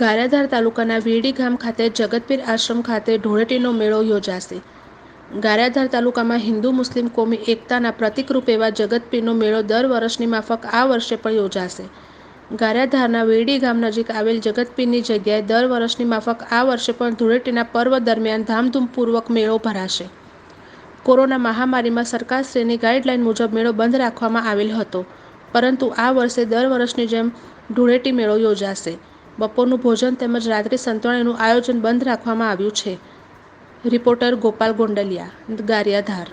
ગારિયાધાર તાલુકાના વીરડી ગામ ખાતે જગતપીર આશ્રમ ખાતે ધૂળેટીનો મેળો યોજાશે। ગારિયાધાર તાલુકામાં હિન્દુ મુસ્લિમ કોમી એકતાના પ્રતિકરૂપ એવા જગતપીરનો મેળો દર વર્ષની માફક આ વર્ષે પણ યોજાશે। ગારિયાધારના વીરડી ગામ નજીક આવેલ જગતપીરની જગ્યાએ દર વર્ષની માફક આ વર્ષે પણ ધૂળેટીના પર્વ દરમિયાન ધામધૂમપૂર્વક મેળો ભરાશે। કોરોના મહામારીમાં સરકારશ્રીની ગાઈડલાઈન મુજબ મેળો બંધ રાખવામાં આવેલ હતો, પરંતુ આ વર્ષે દર વર્ષની જેમ ધૂળેટી મેળો યોજાશે। બપોરનું ભોજન તેમજ રાત્રિ સંતવાણીનું આયોજન બંધ રાખવામાં આવ્યું છે। રિપોર્ટર ગોપાલ ગોંડલિયા, ગારિયાધાર।